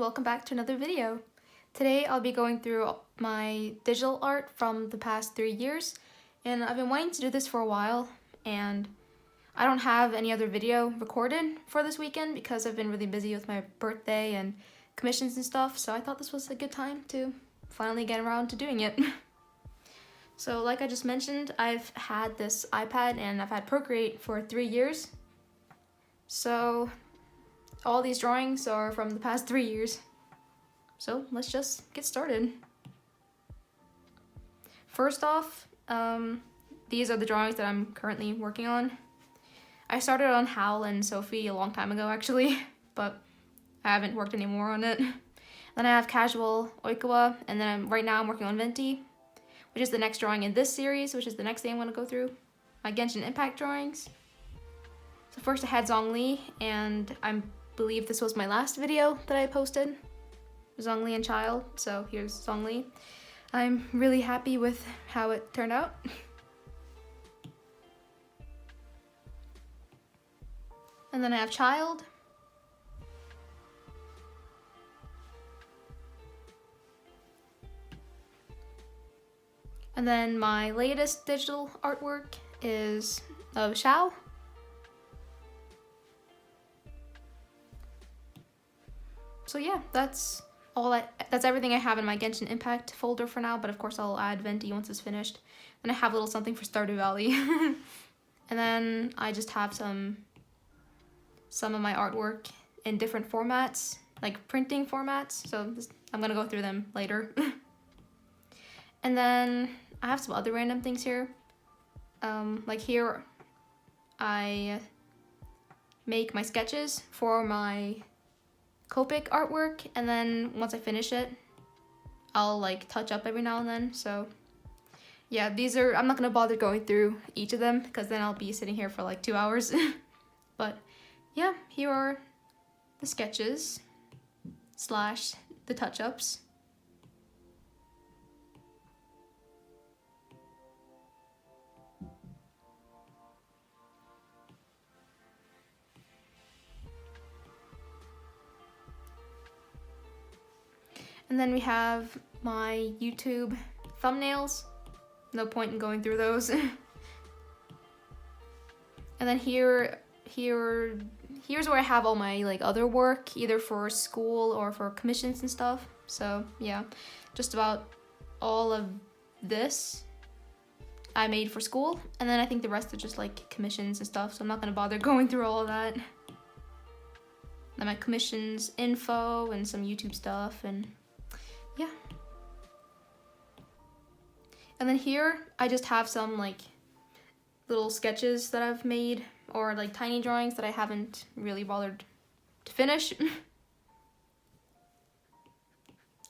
Welcome back to another video. Today I'll be going through my digital art from the past 3 years, and I've been wanting to do this for a while, and I don't have any other video recorded for this weekend because I've been really busy with my birthday and commissions and stuff, so I thought this was a good time to finally get around to doing it. So like I just mentioned, I've had this iPad and I've had Procreate for 3 years. So all these drawings are from the past 3 years. So let's just get started. First off, these are the drawings that I'm currently working on. I started on Howl and Sophie a long time ago actually, but I haven't worked anymore on it. Then I have Casual Oikawa, and then right now I'm working on Venti, which is the next drawing in this series, which is the next thing I'm going to go through. My Genshin Impact drawings. So first I had Zhongli, and I believe this was my last video that I posted. Zhongli and Child, so here's Zhongli. I'm really happy with how it turned out. And then I have Child. And then my latest digital artwork is of Xiao. So yeah, that's everything I have in my Genshin Impact folder for now, but of course I'll add Venti once it's finished. Then I have a little something for Stardew Valley. And then I just have some of my artwork in different formats, like printing formats, so I'm gonna go through them later. And then I have some other random things here. Like here, I make my sketches for my Copic artwork, and then once I finish it, I'll like touch up every now and then. So yeah, I'm not gonna bother going through each of them because then I'll be sitting here for like 2 hours. But yeah, here are the sketches / the touch-ups. And then we have my YouTube thumbnails. No point in going through those. And then here's where I have all my like other work, either for school or for commissions and stuff. So yeah, just about all of this I made for school. And then I think the rest are just like commissions and stuff, so I'm not gonna bother going through all of that. Then my commissions info and some YouTube stuff, and yeah. And then here, I just have some like little sketches that I've made, or like tiny drawings that I haven't really bothered to finish.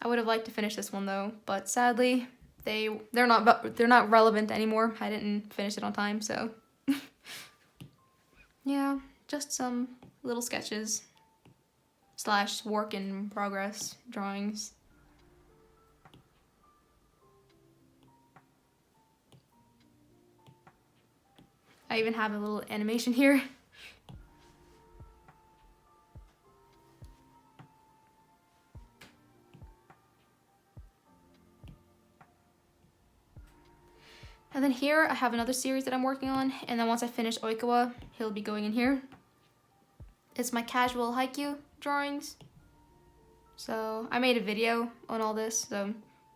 I would have liked to finish this one though, but sadly, they're not relevant anymore. I didn't finish it on time, so yeah, just some little sketches / work in progress drawings. I even have a little animation here. And then here I have another series that I'm working on, and then once I finish Oikawa, he'll be going in here. It's my casual haiku drawings. So I made a video on all this, so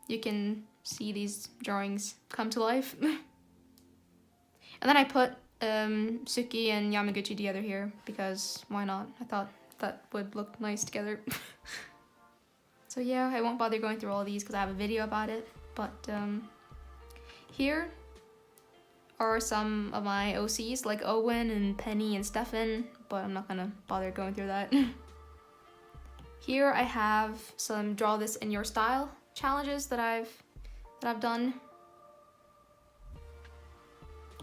you can see these drawings come to life. And then I put Suki and Yamaguchi together here because why not? I thought that would look nice together. So yeah, I won't bother going through all of these because I have a video about it. But here are some of my OCs like Owen and Penny and Stefan, but I'm not gonna bother going through that. Here I have some draw this in your style challenges that I've done.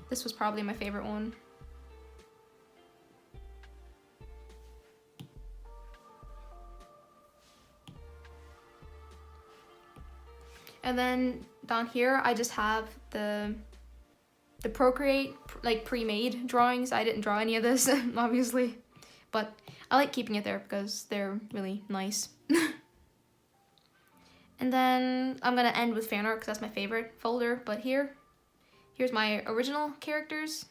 This was probably my favorite one. And then down here, I just have the Procreate like pre-made drawings. I didn't draw any of this, obviously, but I like keeping it there because they're really nice. And then I'm gonna end with fan art because that's my favorite folder, but here's my original characters.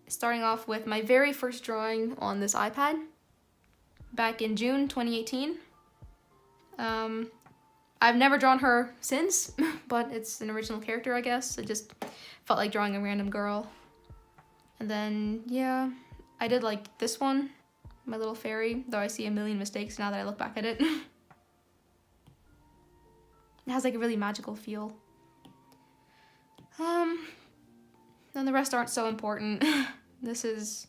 Starting off with my very first drawing on this iPad back in June 2018. I've never drawn her since, but it's an original character, I guess. It just felt like drawing a random girl. And then, yeah, I did like this one, my little fairy, though I see a million mistakes now that I look back at it. It has like a really magical feel. Then the rest aren't so important. This is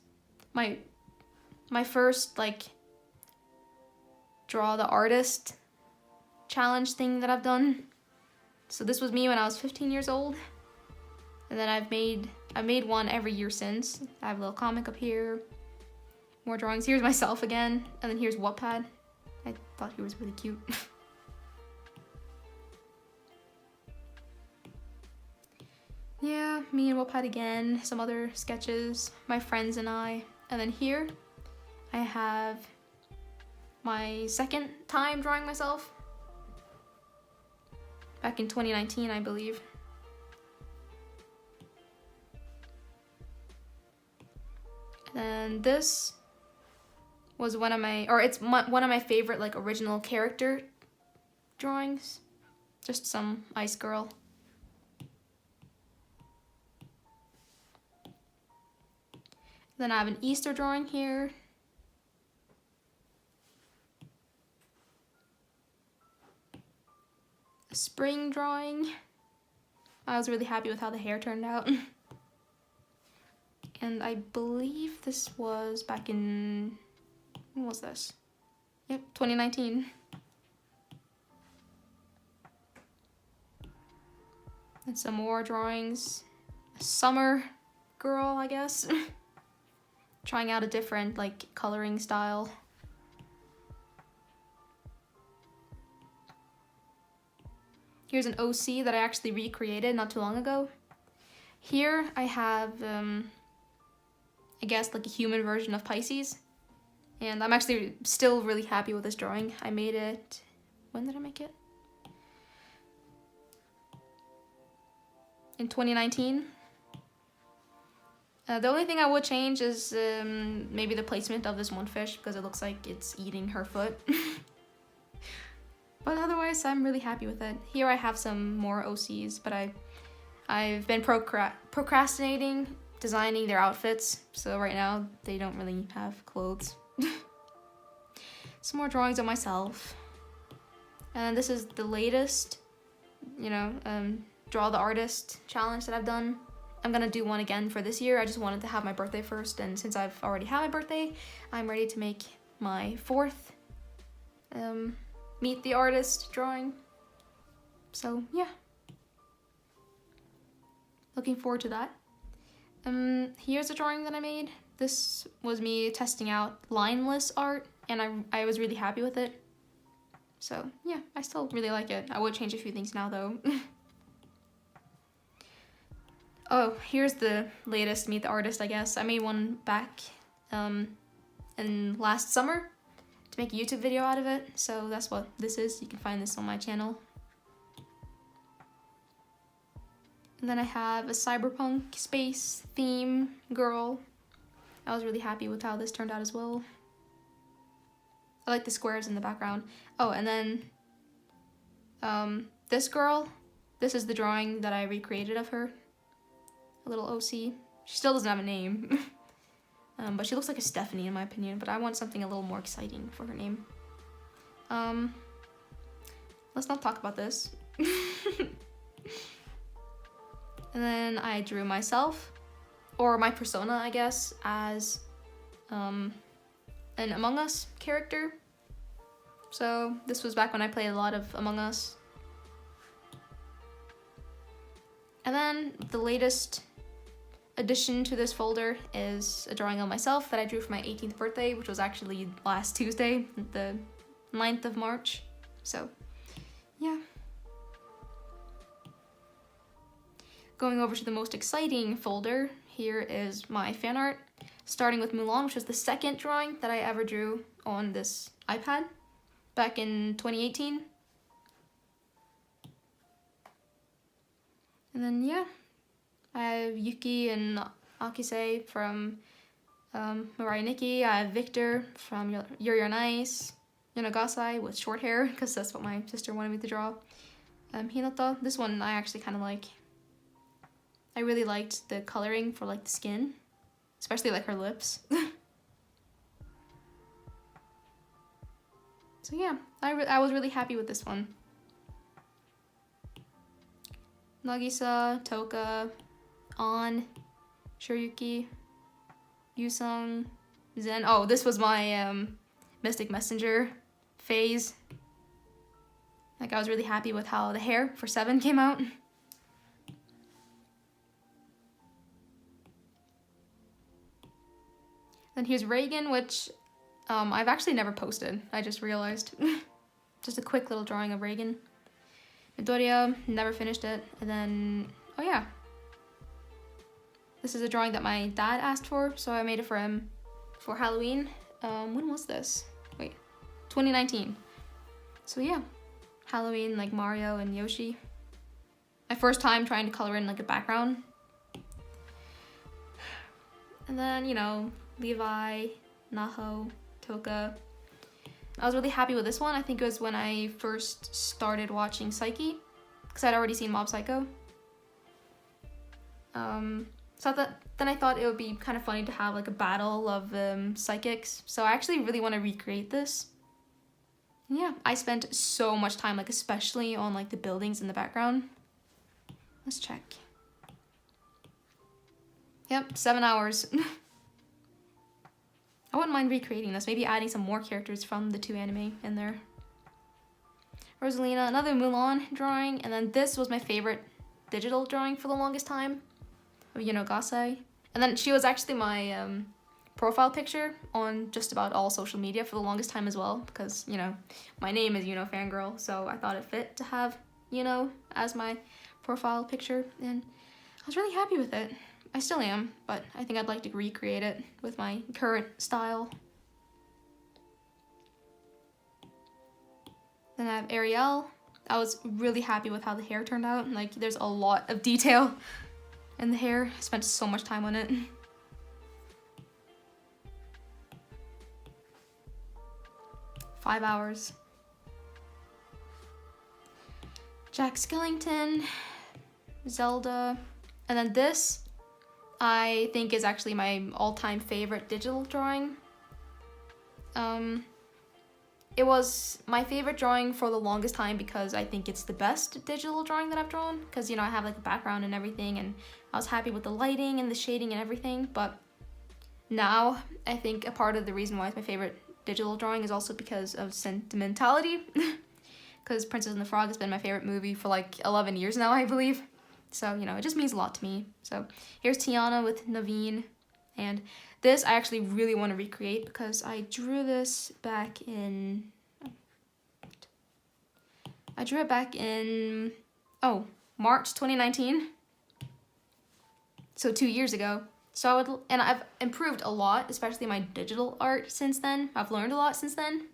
my first like draw the artist challenge thing that I've done. So this was me when I was 15 years old. And then I've made one every year since. I have a little comic up here. More drawings. Here's myself again. And then here's Wattpad. I thought he was really cute. Yeah, me and Wattpad again. Some other sketches. My friends and I. And then here I have my second time drawing myself. Back in 2019, I believe. And this was one of my favorite like original character drawings. Just some ice girl. Then I have an Easter drawing here. A spring drawing. I was really happy with how the hair turned out. And I believe this was back in, when was this? Yep, 2019. And some more drawings. A summer girl, I guess. Trying out a different like coloring style. Here's an OC that I actually recreated not too long ago. Here I have, I guess like a human version of Pisces. And I'm actually still really happy with this drawing. I made it, when did I make it? In 2019. The only thing I would change is maybe the placement of this one fish because it looks like it's eating her foot. But otherwise, I'm really happy with it. Here I have some more OCs, but I've been procrastinating designing their outfits, so right now they don't really have clothes. Some more drawings of myself. And this is the latest, draw the artist challenge that I've done. I'm gonna do one again for this year. I just wanted to have my birthday first, and since I've already had my birthday, I'm ready to make my fourth meet the artist drawing. So yeah, looking forward to that. Here's a drawing that I made. This was me testing out lineless art, and I was really happy with it. So yeah, I still really like it. I would change a few things now though. Oh, here's the latest Meet the Artist, I guess. I made one back in last summer to make a YouTube video out of it. So that's what this is. You can find this on my channel. And then I have a cyberpunk space theme girl. I was really happy with how this turned out as well. I like the squares in the background. Oh, and then this girl, this is the drawing that I recreated of her. A little OC. She still doesn't have a name. But she looks like a Stephanie in my opinion, but I want something a little more exciting for her name. Let's not talk about this. And then I drew myself, or my persona, I guess, as an Among Us character. So this was back when I played a lot of Among Us. And then the latest addition to this folder is a drawing of myself that I drew for my 18th birthday, which was actually last Tuesday, the 9th of March. So, yeah. Going over to the most exciting folder, here is my fan art, starting with Mulan, which was the second drawing that I ever drew on this iPad back in 2018. And then yeah, I have Yuki and Akise from Mirai Nikki. I have Victor from Yuri on Ice. Yanagasai with short hair, because that's what my sister wanted me to draw. Hinata, this one I actually kind of like. I really liked the coloring for like the skin, especially like her lips. So yeah, I was really happy with this one. Nagisa, Toka, An, Shiryuki, Yusung, Zen. Oh, this was my Mystic Messenger phase. Like, I was really happy with how the hair for 7 came out. Then here's Reagan, which I've actually never posted. I just realized. Just a quick little drawing of Reagan. Midoriya, never finished it. And then, oh yeah. This is a drawing that my dad asked for, so I made it for him for Halloween. When was this? Wait, 2019. So yeah, Halloween, like Mario and Yoshi. My first time trying to color in like a background. And then, you know, Levi, Naho, Toka. I was really happy with this one. I think it was when I first started watching Psyche, because I'd already seen Mob Psycho. So then I thought it would be kind of funny to have like a battle of psychics. So I actually really want to recreate this. Yeah, I spent so much time, like especially on like the buildings in the background. Let's check. Yep, 7 hours. I wouldn't mind recreating this, maybe adding some more characters from the 2 anime in there. Rosalina, another Mulan drawing, and then this was my favorite digital drawing for the longest time of Gasai. And then she was actually my profile picture on just about all social media for the longest time as well, because, you know, my name is Fangirl, so I thought it fit to have as my profile picture, and I was really happy with it. I still am, but I think I'd like to recreate it with my current style. Then I have Ariel. I was really happy with how the hair turned out. Like, there's a lot of detail in the hair. I spent so much time on it. Five hours. Jack Skellington, Zelda, and then this I think is actually my all-time favorite digital drawing. It was my favorite drawing for the longest time because I think it's the best digital drawing that I've drawn, because I have like a background and everything, and I was happy with the lighting and the shading and everything. But now I think a part of the reason why it's my favorite digital drawing is also because of sentimentality, because Princess and the Frog has been my favorite movie for like 11 years now, I believe. So, it just means a lot to me. So here's Tiana with Naveen. And this I actually really want to recreate because I drew this back in... I drew it back in... March 2019. So 2 years ago. So I've improved a lot, especially my digital art since then. I've learned a lot since then.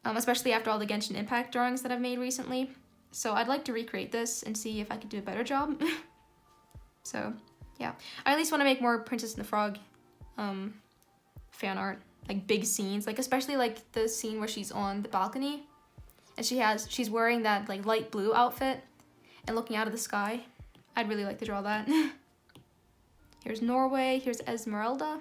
Especially after all the Genshin Impact drawings that I've made recently. So I'd like to recreate this and see if I could do a better job. So, yeah. I at least want to make more Princess and the Frog fan art. Like, big scenes. Like, especially, like, the scene where she's on the balcony. And she's wearing that, like, light blue outfit and looking out of the sky. I'd really like to draw that. Here's Norway. Here's Esmeralda.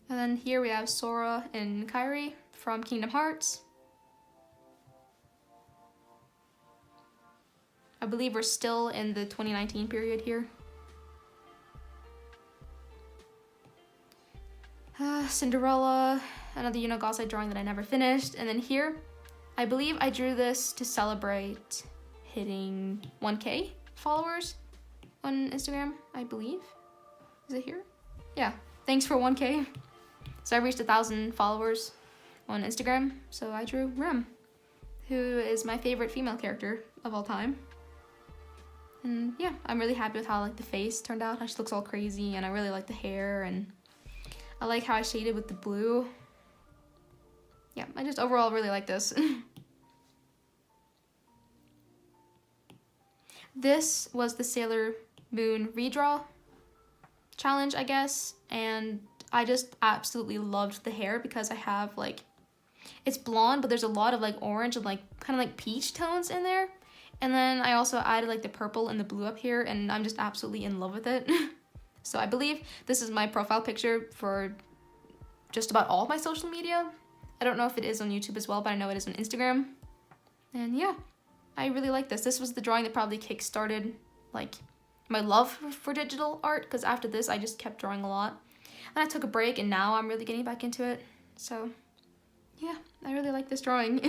And then here we have Sora and Kairi from Kingdom Hearts. I believe we're still in the 2019 period here. Cinderella, another Gasai drawing that I never finished. And then here, I believe I drew this to celebrate hitting 1K followers on Instagram, I believe. Is it here? Yeah, thanks for 1K. So I reached 1,000 followers on Instagram, so I drew Rem, who is my favorite female character of all time. And yeah, I'm really happy with how like the face turned out, how she looks all crazy, and I really like the hair, and I like how I shaded with the blue. yeah, I just overall really like this. This was the Sailor Moon redraw challenge, I guess, and I just absolutely loved the hair because I have like, it's blonde, but there's a lot of like orange and like kind of like peach tones in there. And then I also added like the purple and the blue up here, and I'm just absolutely in love with it. So I believe this is my profile picture for just about all of my social media. I don't know if it is on YouTube as well, but I know it is on Instagram. And yeah, I really like this. This was the drawing that probably kickstarted like my love for digital art, because after this I just kept drawing a lot. And I took a break, and now I'm really getting back into it. So yeah, I really like this drawing.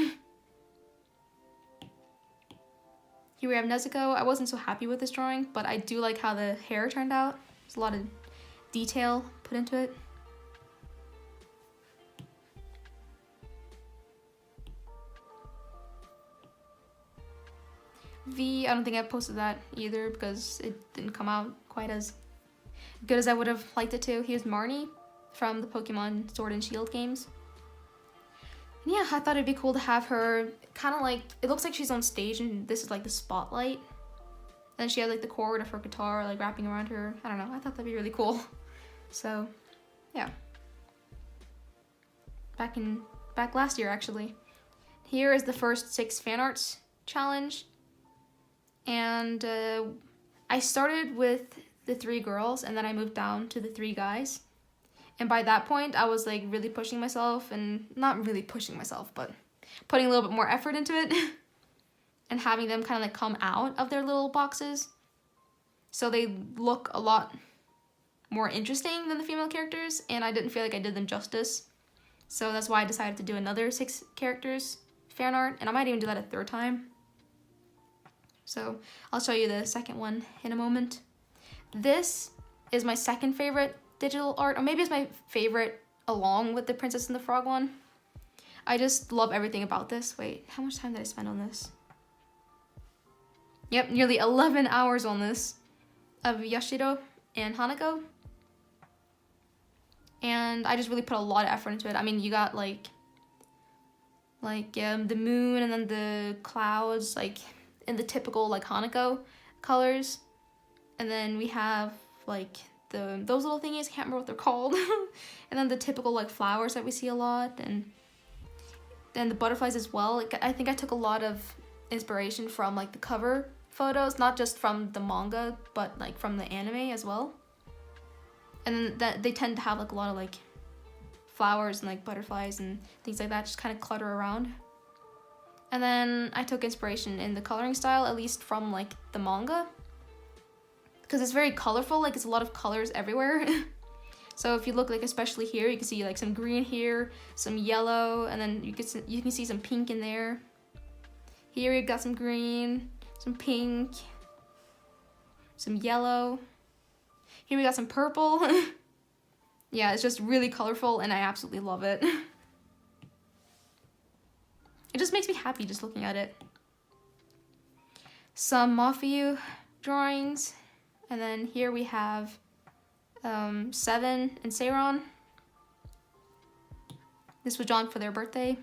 Here we have Nezuko. I wasn't so happy with this drawing, but I do like how the hair turned out. There's a lot of detail put into it. V, I don't think I posted that either because it didn't come out quite as good as I would have liked it to. Here's Marnie from the Pokemon Sword and Shield games. And yeah, I thought it'd be cool to have her kind of like, it looks like she's on stage and this is like the spotlight. And she had like the cord of her guitar like wrapping around her. I don't know, I thought that'd be really cool. So yeah. Back last year actually. Here is the first 6 fan arts challenge. And I started with the 3 girls and then I moved down to the 3 guys. And by that point, I was like really pushing myself, and not really pushing myself, but putting a little bit more effort into it and having them kind of like come out of their little boxes. So they look a lot more interesting than the female characters, and I didn't feel like I did them justice. So that's why I decided to do another 6 characters fan art, and I might even do that a 3rd time. So I'll show you the second one in a moment. This is my second favorite digital art, or maybe it's my favorite along with the Princess and the Frog one. I just love everything about this. Wait, how much time did I spend on this? Yep, nearly 11 hours on this of Yashiro and Hanako. And I just really put a lot of effort into it. I mean, you got like the moon and then the clouds like in the typical like Hanako colors. And then we have like those little thingies, I can't remember what they're called. And then the typical like flowers that we see a lot, and then the butterflies as well. Like, I think I took a lot of inspiration from like the cover photos, not just from the manga, but like from the anime as well. And then that they tend to have like a lot of like flowers and like butterflies and things like that, just kind of clutter around. And then I took inspiration in the coloring style, at least from like the manga, because it's very colorful, like it's a lot of colors everywhere. So if you look like especially here, you can see like some green here, some yellow, and then you can see some pink in there. Here you've got some green, some pink, some yellow. Here we got some purple. Yeah, it's just really colorful and I absolutely love it. It just makes me happy just looking at it. Some Mafiu drawings. And then here we have Seven and Seiron. This was drawn for their birthday.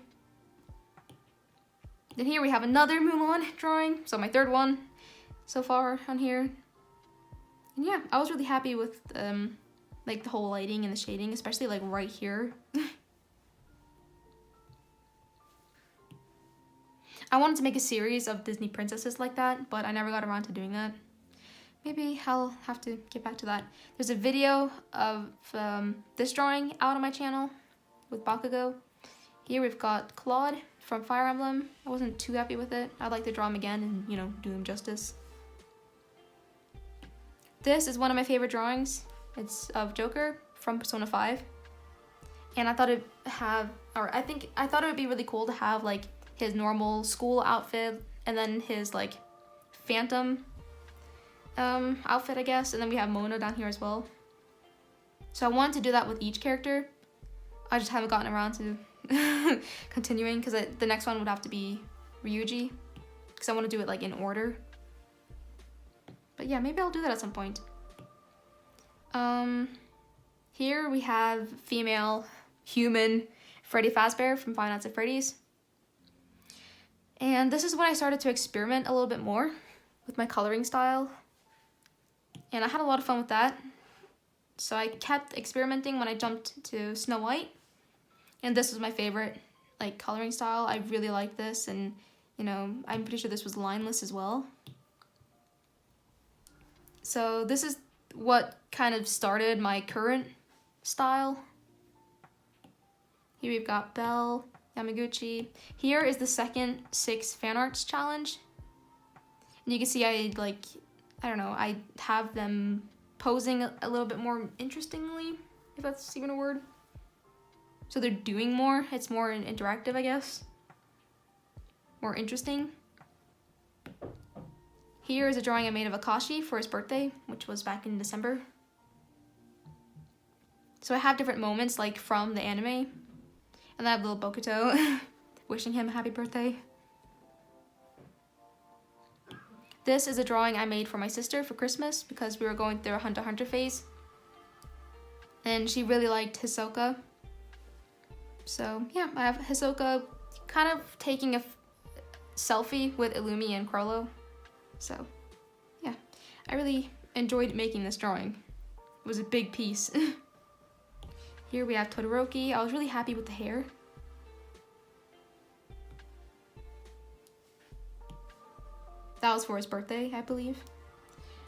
Then here we have another Mulan drawing. So my 3rd one so far on here. And yeah, I was really happy with like the whole lighting and the shading, especially like right here. I wanted to make a series of Disney princesses like that, but I never got around to doing that. Maybe I'll have to get back to that. There's a video of this drawing out on my channel with Bakugo. Here we've got Claude from Fire Emblem. I wasn't too happy with it. I'd like to draw him again and, you know, do him justice. This is one of my favorite drawings. It's of Joker from Persona 5. And I thought I thought it would be really cool to have like his normal school outfit and then his like Phantom outfit, I guess, and then we have Mona down here as well. So I wanted to do that with each character. I just haven't gotten around to continuing, because the next one would have to be Ryuji, because I want to do it like in order. But yeah, maybe I'll do that at some point. Here we have female human Freddy Fazbear from Five Nights at Freddy's. And this is when I started to experiment a little bit more with my coloring style. And I had a lot of fun with that. So I kept experimenting when I jumped to Snow White. And this was my favorite, like, coloring style. I really like this, and, you know, I'm pretty sure this was lineless as well. So this is what kind of started my current style. Here we've got Belle, Yamaguchi. Here is the second 6 fan arts challenge. And you can see I don't know, I have them posing a little bit more interestingly, if that's even a word. So they're doing more. It's more interactive, I guess. More interesting. Here is a drawing I made of Akashi for his birthday, which was back in December. So I have different moments, like, from the anime. And I have little Bokuto wishing him a happy birthday. This is a drawing I made for my sister for Christmas because we were going through a Hunter x Hunter phase. And she really liked Hisoka. So yeah, I have Hisoka kind of taking a selfie with Illumi and Crollo. So yeah, I really enjoyed making this drawing. It was a big piece. Here we have Todoroki. I was really happy with the hair. That was for his birthday, I believe.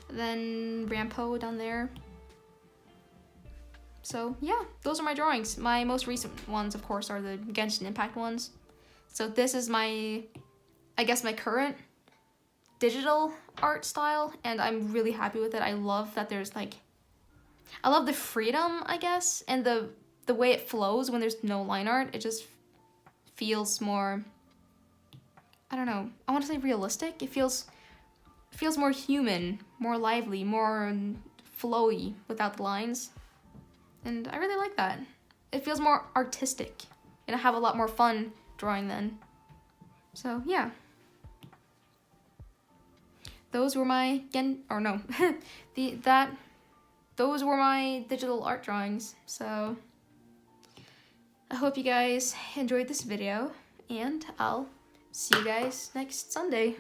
Then Rampo down there. So yeah, those are my drawings. My most recent ones, of course, are the Genshin Impact ones. So this is my, I guess, my current digital art style, and I'm really happy with it. I love that there's, like, I love the freedom, I guess, and the way it flows when there's no line art. It just feels more, I don't know, I want to say realistic. It feels more human, more lively, more flowy without the lines. And I really like that. It feels more artistic, and I have a lot more fun drawing then. So yeah. Those were my those were my digital art drawings. So I hope you guys enjoyed this video, and I'll see you guys next Sunday.